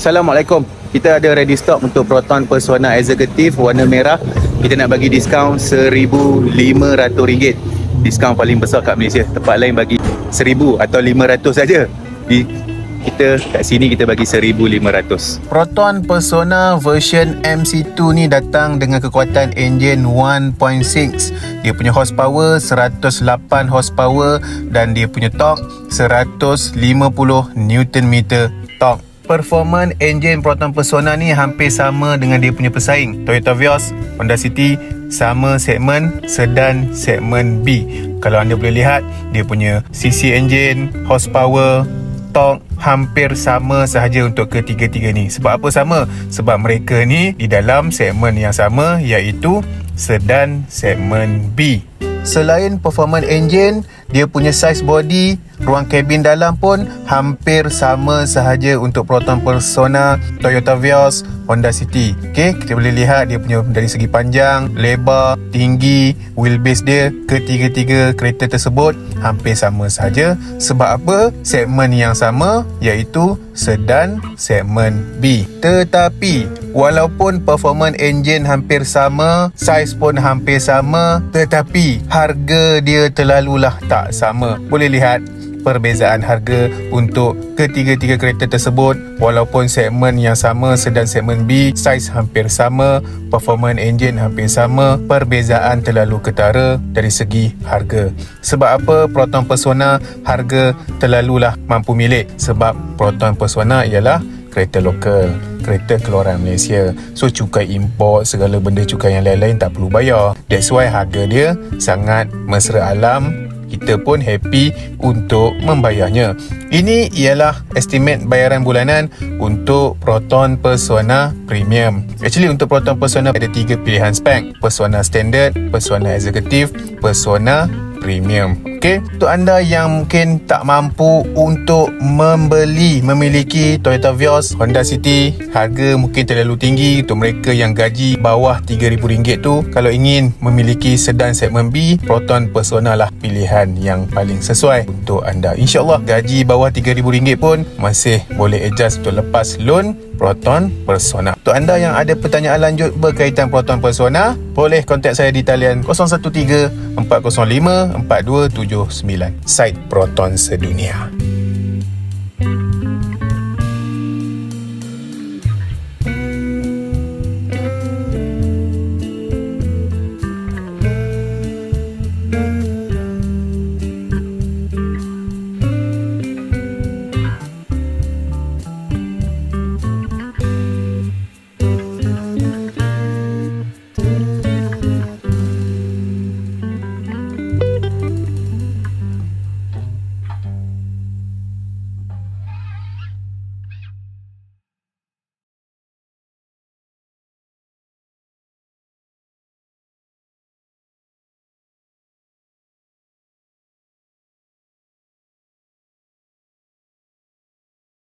Assalamualaikum. Kita ada ready stock untuk Proton Persona Executive warna merah. Kita nak bagi diskaun RM1,500. Diskaun paling besar kat Malaysia. Tempat lain bagi RM1,000 atau RM500 saja. Kita kat sini kita bagi RM1,500. Proton Persona version MC2 ni datang dengan kekuatan enjin 1.6. Dia punya horsepower 108 horsepower dan dia punya torque 150 Nm torque. Performance enjin Proton Persona ni hampir sama dengan dia punya pesaing Toyota Vios, Honda City, sama segmen sedan segmen B. Kalau anda boleh lihat, dia punya cc enjin, horsepower, torque hampir sama sahaja untuk ketiga-tiga ni. Sebab apa sama? Sebab mereka ni di dalam segmen yang sama, iaitu sedan segmen B. Selain performance engine, dia punya saiz body, ruang kabin dalam pun hampir sama sahaja untuk Proton Persona, Toyota Vios, Honda City. Okey, kita boleh lihat dia punya dari segi panjang, lebar, tinggi, wheelbase dia, ketiga-tiga kereta tersebut hampir sama sahaja. Sebab apa? Segmen yang sama, iaitu sedan segmen B. Tetapi walaupun performance engine hampir sama, saiz pun hampir sama, tetapi harga dia terlalulah tak sama. Boleh lihat perbezaan harga untuk ketiga-tiga kereta tersebut. Walaupun segmen yang sama, sedan segmen B, saiz hampir sama, performance engine hampir sama, perbezaan terlalu ketara dari segi harga. Sebab apa Proton Persona harga terlalulah mampu milik? Sebab Proton Persona ialah kereta lokal, kereta keluaran Malaysia. So cukai import, segala benda cukai yang lain-lain tak perlu bayar. That's why harga dia sangat mesra alam. Kita pun happy untuk membayarnya. Ini ialah estimate bayaran bulanan untuk Proton Persona Premium. Actually untuk Proton Persona ada 3 pilihan spek: Persona Standard, Persona Executive, Persona Premium. Okey, untuk anda yang mungkin tak mampu untuk memiliki Toyota Vios, Honda City, harga mungkin terlalu tinggi untuk mereka yang gaji bawah RM3,000 tu. Kalau ingin memiliki sedan segmen B, Proton Persona lah pilihan yang paling sesuai untuk anda. InsyaAllah gaji bawah RM3,000 pun masih boleh adjust untuk lepas loan Proton Persona. Untuk anda yang ada pertanyaan lanjut berkaitan Proton Persona, boleh kontak saya di talian 013 405 4279. Site Proton sedunia.